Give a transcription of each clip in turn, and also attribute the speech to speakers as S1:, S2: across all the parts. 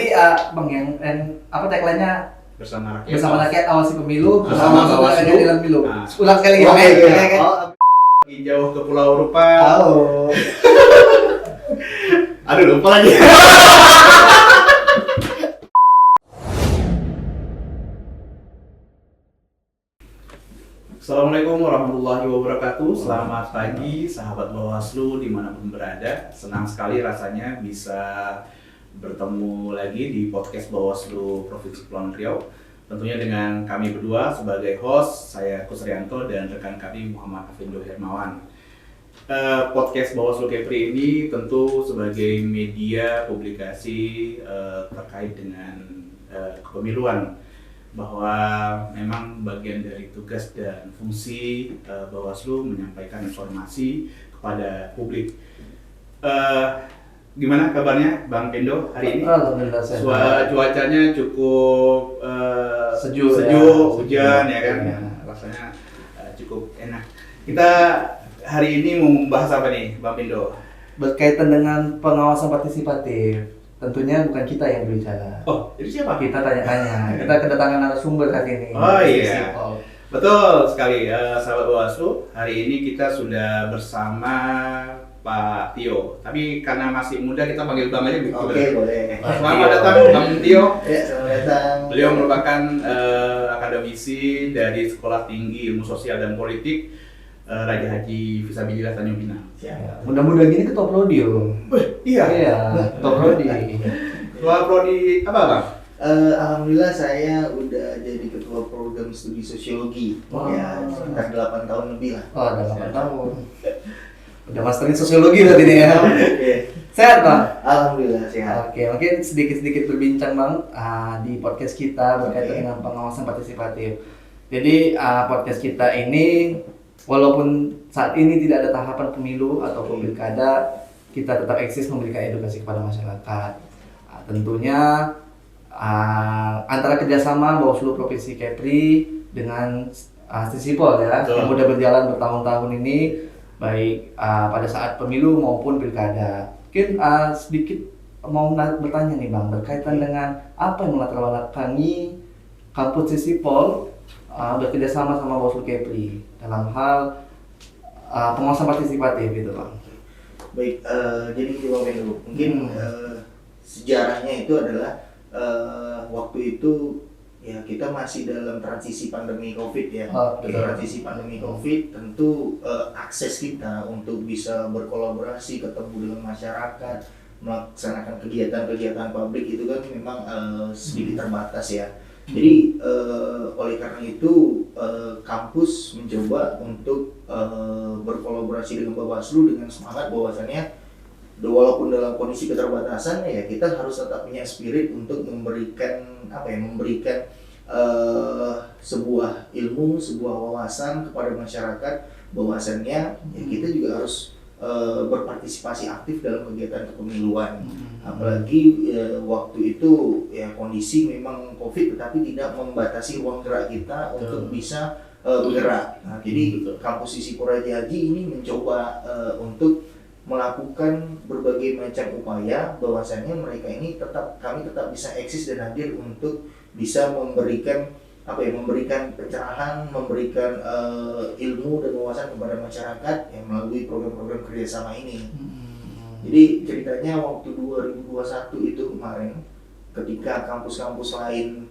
S1: Jadi Bang yang apa tagline-nya
S2: bersama
S1: rakyat awasi pemilu,
S2: bersama Bawaslu
S1: dalam pemilu.
S2: Nah.
S1: Ulang sekali lagi.
S2: Jauh ke Pulau Rupa.
S1: Oh.
S2: Aduh, lupa lagi. Assalamualaikum warahmatullahi wabarakatuh. Selamat pagi sahabat Bawaslu dimanapun berada. Senang sekali rasanya bisa bertemu lagi di podcast Bawaslu Provinsi Kepulauan Riau. Tentunya dengan kami berdua sebagai host, saya Kusrianto dan rekan kami Muhammad Afindo Hermawan. Podcast Bawaslu Kepri ini tentu sebagai media publikasi terkait dengan kepemiluan, bahwa memang bagian dari tugas dan fungsi Bawaslu menyampaikan informasi kepada publik. Gimana kabarnya Bang Pendo hari ini?
S1: Alhamdulillah sehat.
S2: Cuacanya cukup sejuk, hujan ya kan?
S1: Ya.
S2: Rasanya cukup enak. Kita hari ini mau membahas apa nih Bang Pendo?
S1: Berkaitan dengan pengawasan partisipatif. Tentunya bukan kita yang berbicara.
S2: Oh, jadi siapa?
S1: Kita tanya-tanya. Kita kedatangan narasumber hari ini.
S2: Oh iya. Betul sekali, sahabat Bawaslu. Hari ini kita sudah bersama Pak Tio. Tapi karena masih muda kita panggil Bang aja.
S3: Oke, boleh.
S2: Selamat datang Bang Tio.
S3: Ya, selamat datang.
S2: Beliau merupakan akademisi dari Sekolah Tinggi Ilmu Sosial dan Politik Raja Haji Fisabilillah Tanjung Pinang.
S3: Siap.
S1: Mudah-mudahan gini ketua prodi loh.
S2: Iya.
S1: Ketua prodi.
S2: Ketua prodi apa Bang?
S3: Alhamdulillah saya udah jadi ketua program studi sosiologi.
S1: Wow.
S3: Ya, sekitar 8 tahun lebih lah.
S1: Oh, udah 8 tahun. Udah masterin sosiologi berarti nih ya.
S3: Oke.
S1: Sehat Bang?
S3: Alhamdulillah sehat.
S1: Oke, mungkin sedikit-sedikit berbincang Bang di podcast kita berkaitan dengan pengawasan partisipatif. Jadi podcast kita ini walaupun saat ini tidak ada tahapan pemilu atau pilkada, kita tetap eksis memberikan edukasi kepada masyarakat. Tentunya antara kerjasama Bawaslu Provinsi Kepri dengan Sisipol ya, yang sudah berjalan bertahun-tahun ini, baik pada saat pemilu maupun pilkada. Mungkin sedikit mau bertanya nih Bang, berkaitan dengan apa yang melatar belakangi kampus Sisipol bekerja sama Bawaslu Kepri dalam hal pengawasan partisipatif gitu Bang.
S3: Baik, jadi coba dulu. Mungkin sejarahnya itu adalah waktu itu ya kita masih dalam transisi pandemi COVID ya. Transisi pandemi COVID tentu akses kita untuk bisa berkolaborasi, ketemu dengan masyarakat, melaksanakan kegiatan-kegiatan publik itu kan memang sedikit terbatas ya. Jadi oleh karena itu kampus mencoba untuk berkolaborasi dengan Bawaslu dengan semangat bahwasannya walaupun dalam kondisi keterbatasan ya kita harus tetap punya spirit untuk memberikan sebuah ilmu, sebuah wawasan kepada masyarakat bahwasannya ya kita juga harus berpartisipasi aktif dalam kegiatan kepemiluan. Apalagi waktu itu ya kondisi memang COVID tetapi tidak membatasi ruang gerak kita untuk bisa bergerak. Nah, jadi kampus Sisipol Raja Haji ini mencoba untuk melakukan berbagai macam upaya bahwasannya mereka ini kami tetap bisa eksis dan hadir untuk bisa memberikan pencerahan, memberikan ilmu dan wawasan kepada masyarakat yang melalui program-program kerjasama ini. Jadi ceritanya waktu 2021 itu kemarin, ketika kampus-kampus lain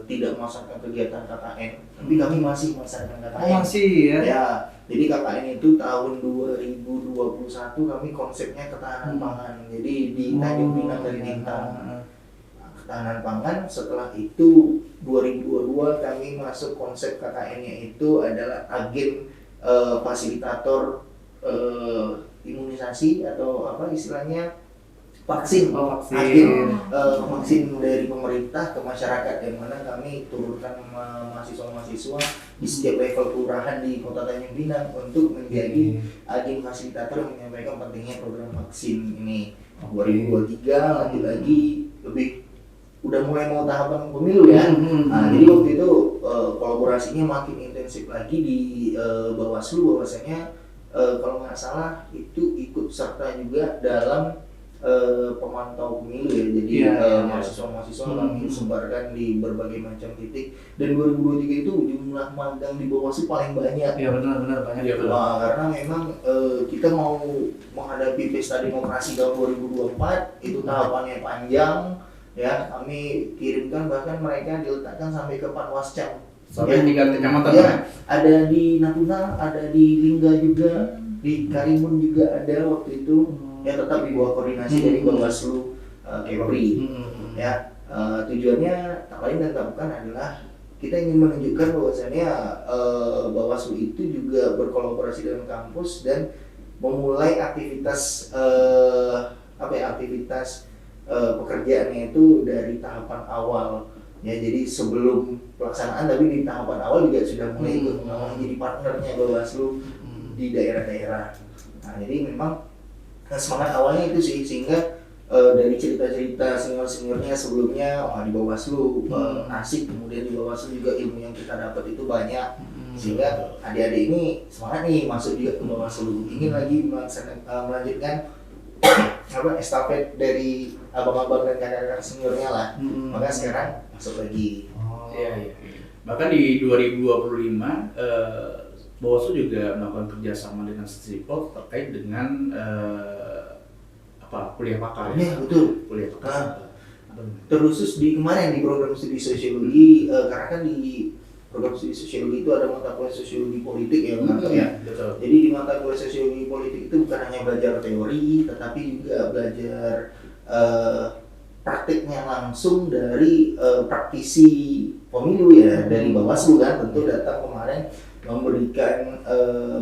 S3: tidak melaksanakan kegiatan KKN, tapi kami masih melaksanakan KKN.
S1: Masih ya?
S3: Ya, jadi KKN itu tahun 2021 kami konsepnya ketahanan pangan. Jadi di Tanjung Pinang dan Lintang. Ketahanan pangan. Setelah itu 2022 kami masuk konsep KKN-nya itu adalah agen fasilitator imunisasi atau apa istilahnya vaksin. Agen vaksin dari pemerintah ke masyarakat, yang mana kami turunkan mahasiswa-mahasiswa di setiap level kelurahan di Kota Tanjung Pinang untuk menjadi agen fasilitator yang menyampaikan pentingnya program vaksin ini. 2023 lanjut lagi udah mulai mau tahapan pemilu ya. Nah, jadi waktu itu kolaborasinya makin intensif lagi di Bawaslu, bahwasanya kalau nggak salah itu ikut serta juga dalam pemantau pemilu ya. Jadi mahasiswa-mahasiswa kami sebarkan di berbagai macam titik. Dan 2023 itu jumlah magang di Bawaslu paling banyak.
S1: Iya benar banyak.
S2: Iya, benar.
S3: Wah, karena memang kita mau menghadapi pesta demokrasi tahun 2024 itu tahapannya panjang ya. Kami kirimkan bahkan mereka diletakkan sampai ke Panwascam.
S2: Sampai tingkat kecamatan
S3: Ya, ada di Natuna, ada di Lingga juga, di Karimun juga ada waktu itu. Ya tetap di bawah koordinasi dari Bawaslu Kepri. Ya, tujuannya tak lain dan tak bukan adalah kita ingin menunjukkan bahwasannya Bawaslu itu juga berkolaborasi dengan kampus dan memulai aktivitas pekerjaannya itu dari tahapan awal. Ya, jadi sebelum pelaksanaan tapi di tahapan awal juga sudah mulai ikut menjadi partnernya Bawaslu di daerah-daerah. Nah, jadi memang semangat awalnya itu sih, sehingga dari cerita-cerita senior-seniornya sebelumnya di Bawaslu asik, kemudian di Bawaslu juga ilmu yang kita dapat itu banyak, sehingga adik-adik ini semangat nih masuk juga ke Bawaslu, ingin lagi melanjutkan estafet dari abang-abang dan kakak-kakak seniornya lah. Maka sekarang masuk lagi.
S2: Iya. Bahkan di 2025 Bawaslu juga melakukan kerjasama dengan Sipol terkait dengan kuliah pakar.
S3: Ya, betul.
S2: Kuliah pakar.
S3: Terkhusus di kemarin di program studi sosiologi, karena kan di program studi sosiologi itu ada mata kuliah sosiologi politik ya, ya.
S2: Betul.
S3: Jadi di mata kuliah sosiologi politik itu bukan hanya belajar teori, tetapi juga belajar praktiknya langsung dari praktisi pemilu ya, dari Bawaslu kan. Tentu datang kemarin memberikan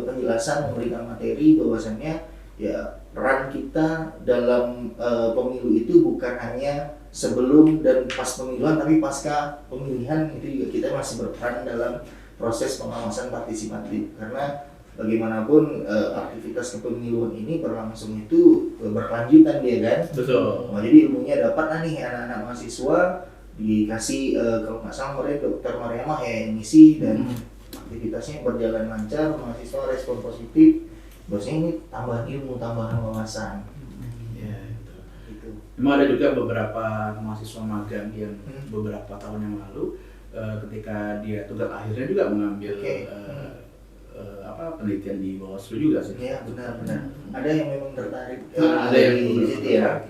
S3: penjelasan, memberikan materi bahwasannya ya peran kita dalam pemilu itu bukan hanya sebelum dan pas pemilihan, tapi pasca pemilihan itu juga kita masih berperan dalam proses pengawasan partisipatif, karena bagaimanapun aktivitas kepemiluan ini berlangsung itu berkelanjutan dia kan.
S2: Betul.
S3: Nah, jadi ilmunya dapat nih anak-anak mahasiswa dikasih kalau nggak salah kemarin Dr. Mariamah ya yang ngisi, dan aktivitasnya berjalan lancar, mahasiswa respon positif, bosnya ini tambahan ilmu, tambahan wawasan.
S2: Ya, itu. Memang ada juga beberapa mahasiswa magang yang beberapa tahun yang lalu ketika dia tugas akhirnya juga mengambil penelitian di Bawaslu juga sih.
S3: Iya, benar-benar. Ada yang memang tertarik
S2: ada yang
S3: di situ ya.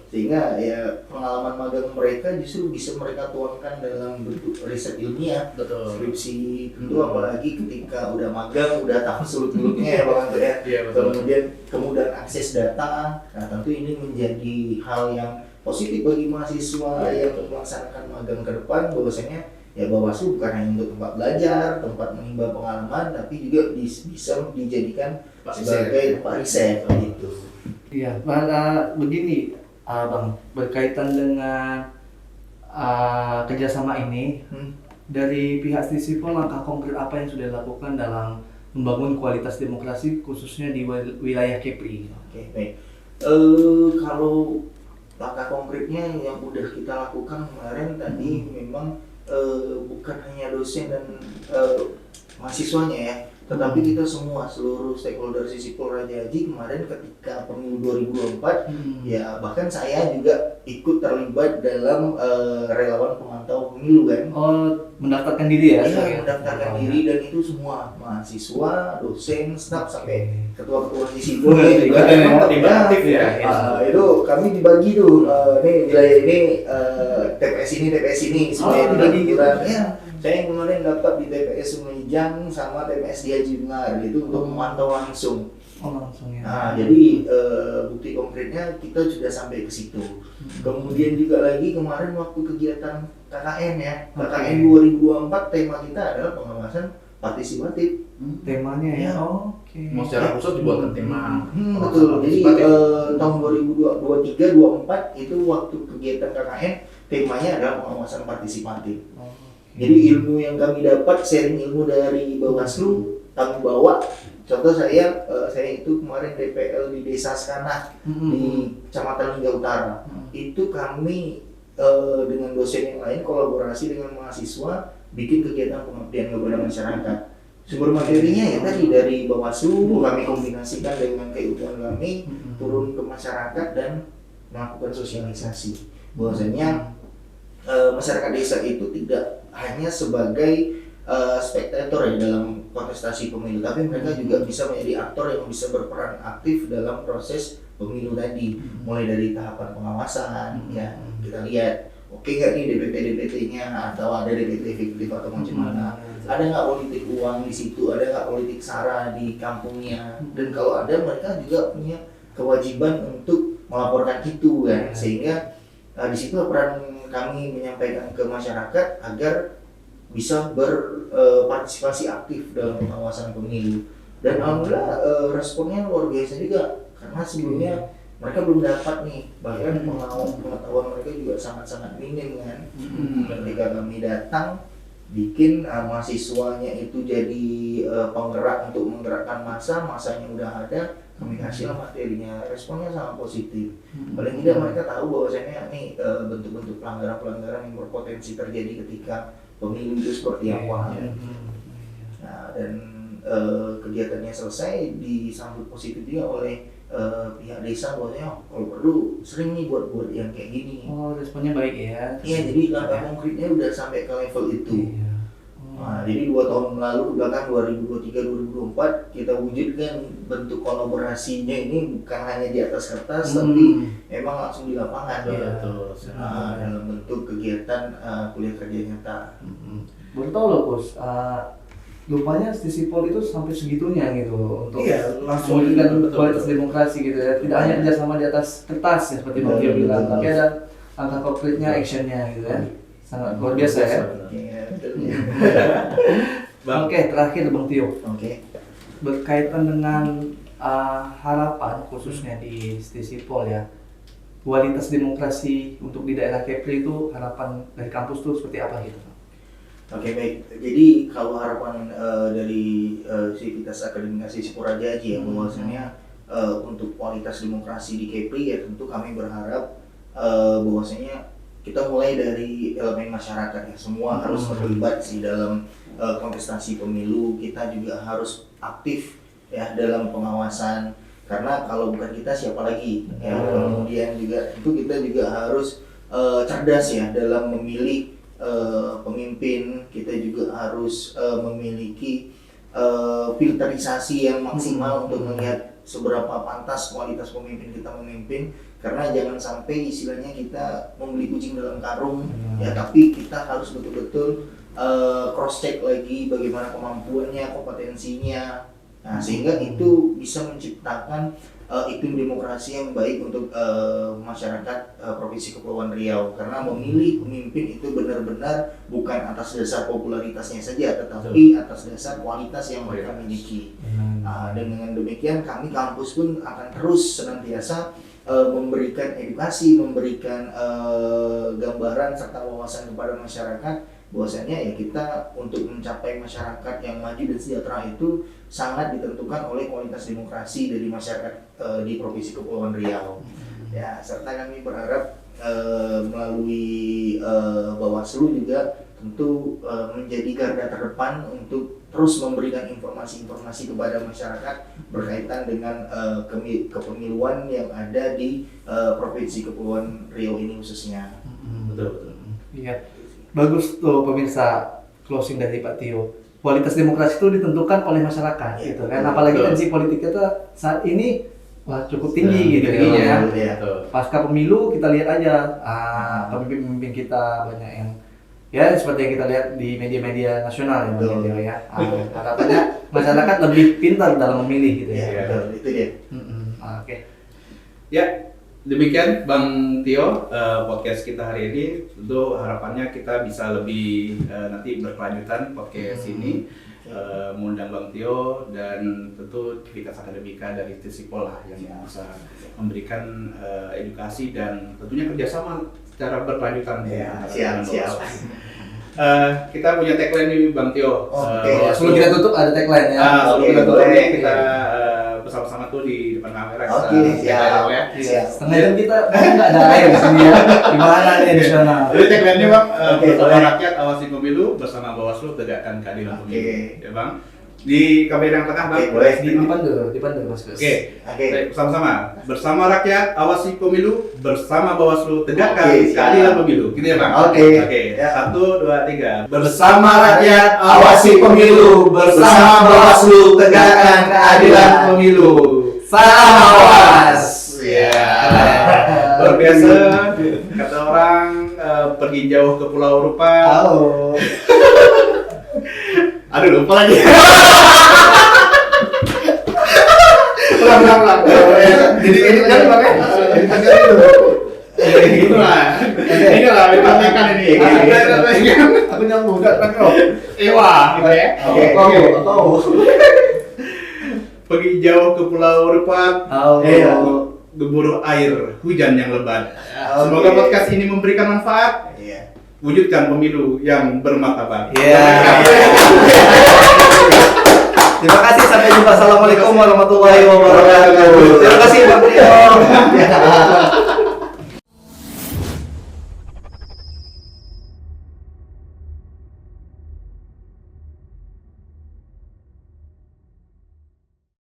S3: Sehingga ya pengalaman magang mereka justru bisa mereka tuangkan dalam bentuk riset ilmiah,
S2: Betul.
S3: skripsi. Tentu apalagi ketika udah magang, udah tahu seluk-beluknya ya Bang Anto ya.
S2: Iya, betul.
S3: Kemudian kemudian akses data. Nah, tentu ini menjadi hal yang positif bagi mahasiswa yang melaksanakan magang ke depan, bahwasanya ya Bawaslu bukan hanya untuk tempat belajar, tempat menimba pengalaman, tapi juga bisa dijadikan sebagai tempat riset gitu.
S1: Iya, begini Bang, berkaitan dengan kerjasama ini, dari pihak Sipol langkah konkret apa yang sudah dilakukan dalam membangun kualitas demokrasi khususnya di wilayah Kepri?
S3: Oke, baik. Kalau langkah konkretnya yang udah kita lakukan kemarin tadi memang bukan hanya dosen dan mahasiswanya ya, tetapi kita semua seluruh stakeholder Sipol Raja Haji kemarin ketika pemilu 2024 ya, bahkan saya juga ikut terlibat dalam relawan pemantau pemilu kan.
S1: Oh, mendaftarkan diri ya?
S3: Iya, mendaftarkan diri, dan itu semua mahasiswa, dosen, staf sampai ketua-ketua di Sipol juga
S2: aktif ya.
S3: Itu kami dibagi tuh, nih wilayah ini TPS ini supaya tidak dikurangi. Ya, saya kemarin dapat di TPS Sumejang sama TPS di Haji Dengar itu untuk memantau langsung.
S1: Oh, langsung ya.
S3: Nah, jadi bukti konkretnya kita sudah sampai ke situ. Kemudian juga lagi kemarin waktu kegiatan KKN ya, KKN 2024 tema kita adalah pengawasan partisipatif.
S1: Temanya ya.
S3: Ya.
S1: Oke.
S2: Mau secara khusus dibuatkan tema.
S3: Betul. Jadi tahun 2023-2024 itu waktu kegiatan KKN temanya adalah pengawasan partisipatif. Jadi ilmu yang kami dapat, sharing ilmu dari Bawaslu, kami bawa. Contoh saya itu kemarin DPL di Desa Skana di Kecamatan Lingga Utara. Itu kami dengan dosen yang lain kolaborasi dengan mahasiswa bikin kegiatan pengabdian kepada masyarakat. Sumber materinya ya tadi dari Bawaslu, kami kombinasikan dengan keilmuan kami, turun ke masyarakat dan melakukan sosialisasi bahwasanya masyarakat desa itu tidak hanya sebagai spektator ya dalam kontestasi pemilu, tapi mereka juga bisa menjadi aktor yang bisa berperan aktif dalam proses pemilu tadi, mulai dari tahapan pengawasan ya kita lihat oke nggak nih DPT-nya atau ada DPT fiktif atau macam mana, ada nggak politik uang di situ, ada nggak politik sara di kampungnya, dan kalau ada mereka juga punya kewajiban untuk melaporkan itu kan, sehingga di situ peran kami menyampaikan ke masyarakat agar bisa berpartisipasi aktif dalam pengawasan pemilu, dan alhamdulillah responnya luar biasa juga karena sebelumnya mereka belum dapat nih, bahkan pengetahuan mereka juga sangat-sangat minim kan. Ketika kami datang bikin mahasiswanya itu jadi penggerak untuk menggerakkan masanya udah ada, kami kasih materinya, responnya sangat positif. Paling tidak mereka tahu bahwasanya nih bentuk-bentuk pelanggaran-pelanggaran yang berpotensi terjadi ketika pemilu itu seperti apa. Nah, dan kegiatannya selesai disambut positif juga oleh pihak desa, bahwasanya kalau perlu sering nih buat yang kayak gini.
S1: Oh, responnya baik ya.
S3: Iya, jadi langkah konkretnya udah sampai ke level itu.
S1: Iya.
S3: Nah, jadi 2 tahun lalu bahkan 2023-2024 kita wujudkan bentuk kolaborasinya ini bukan hanya di atas kertas tapi memang langsung di lapangan ya.
S2: Betul.
S3: Dalam bentuk kegiatan kuliah kerja nyata.
S1: Baru tahu loh Kus, lupanya Stisipol itu sampai segitunya gitu untuk
S2: langsung
S1: mewujudkan kualitas demokrasi gitu ya. Tidak hanya kerjasama di atas kertas ya seperti Bang Tio bilang, tapi ada langkah konkretnya, actionnya gitu ya. Sangat luar biasa ya. Oke, terakhir Bang Tio.
S3: Oke.
S1: Berkaitan dengan harapan khususnya di Stisipol ya. Kualitas demokrasi untuk di daerah Kepri itu harapan dari kampus itu seperti apa gitu?
S3: Oke, baik. Jadi kalau harapan dari Sivitas Akademikasi Sipuraja yang bahwasanya untuk kualitas demokrasi di Kepri ya tentu kami berharap bahwasanya kita mulai dari elemen masyarakat ya, semua harus terlibat sih dalam kontestasi pemilu. Kita juga harus aktif ya dalam pengawasan, karena kalau bukan kita siapa lagi ya. Kemudian juga itu kita juga harus cerdas ya dalam memilih pemimpin. Kita juga harus memiliki filterisasi yang maksimal untuk melihat seberapa pantas kualitas pemimpin kita memimpin, karena jangan sampai istilahnya kita membeli kucing dalam karung ya, tapi kita harus betul-betul cross check lagi bagaimana kemampuannya, kompetensinya. Nah, sehingga itu bisa menciptakan iklim demokrasi yang baik untuk masyarakat Provinsi Kepulauan Riau, karena memilih pemimpin itu benar-benar bukan atas dasar popularitasnya saja, tetapi atas dasar kualitas yang mereka miliki. Dan dengan demikian kami kampus pun akan terus senantiasa memberikan edukasi, memberikan gambaran serta wawasan kepada masyarakat bahwasanya ya kita untuk mencapai masyarakat yang maju dan sejahtera itu sangat ditentukan oleh kualitas demokrasi dari masyarakat di Provinsi Kepulauan Riau. Ya, serta kami berharap melalui Bawaslu juga tentu menjadi garda terdepan untuk terus memberikan informasi-informasi kepada masyarakat berkaitan dengan kepemiluan yang ada di Provinsi Kepulauan Riau ini khususnya.
S2: Betul.
S1: Iya. Bagus tuh pemirsa, closing dari Pak Tio. Kualitas demokrasi itu ditentukan oleh masyarakat gitu kan. Apalagi tensi politik kita saat ini cukup tinggi gitu ya. Pasca pemilu kita lihat aja pemimpin-pemimpin kita banyak yang ya seperti yang kita lihat di media-media nasional ya Bang Tio ya. Harapannya masyarakat lebih pintar dalam memilih gitu ya.
S3: Betul, itu dia.
S1: Oke.
S2: Ya, demikian Bang Tio podcast kita hari ini. Tentu harapannya kita bisa lebih nanti berkelanjutan podcast ini, mengundang Bang Tio dan tentu Civitas Akademika dari Stisipol lah yang bisa memberikan edukasi dan tentunya kerjasama secara berkelanjutan.
S3: Siap.
S2: Kita punya tagline nih Bang Tio.
S1: Sebelum kita tutup ada tagline ya.
S2: Sebelum kita tutup nih kita bersama-sama tuh di depan kamera.
S3: Siap.
S1: Setengah jam kita nggak ada air di sini ya. Gimana nih nasional?
S2: Jadi tagline-nya Bang, bersama rakyat awasi pemilu, bersama Bawaslu tegakkan keadilan pemilu. Ya Bang. Di kamera yang tengah, Bang.
S3: Oke, boleh.
S1: Dipandu Mas Gus.
S2: Oke.
S3: Oke.
S2: Baik, sama-sama. Bersama rakyat, awasi pemilu. Bersama Bawaslu, tegakkan
S3: Oke, siap.
S2: keadilan pemilu. Gitu ya, Bang?
S3: Oke.
S2: Oke.
S3: Ya.
S2: 1, 2, 3.
S3: Bersama rakyat, awasi pemilu. Bersama Bawaslu, tegakkan keadilan pemilu.
S1: Salam awas.
S2: Ya. Luar biasa. Kata orang pergi jauh ke Pulau Rupa.
S3: Halo.
S2: Aduh, lupa lagi.
S3: Ulang.
S1: Jadi ini kan pakai.
S2: Gitu lah. Ini lah dipraktekkan ini.
S1: Aku nyambung enggak kan kok.
S2: Ewa, gitu ya.
S3: Oke.
S2: Pergi jauh ke Pulau Rupa.
S3: Iya.
S2: Gemuruh air hujan yang lebat.
S3: Oke.
S2: Semoga podcast ini memberikan manfaat.
S3: Iya.
S2: Wujudkan pemilu yang bermartabat.
S1: Iya. Terima kasih, sampai jumpa. Assalamualaikum warahmatullahi wabarakatuh. Terima kasih Bang Trio.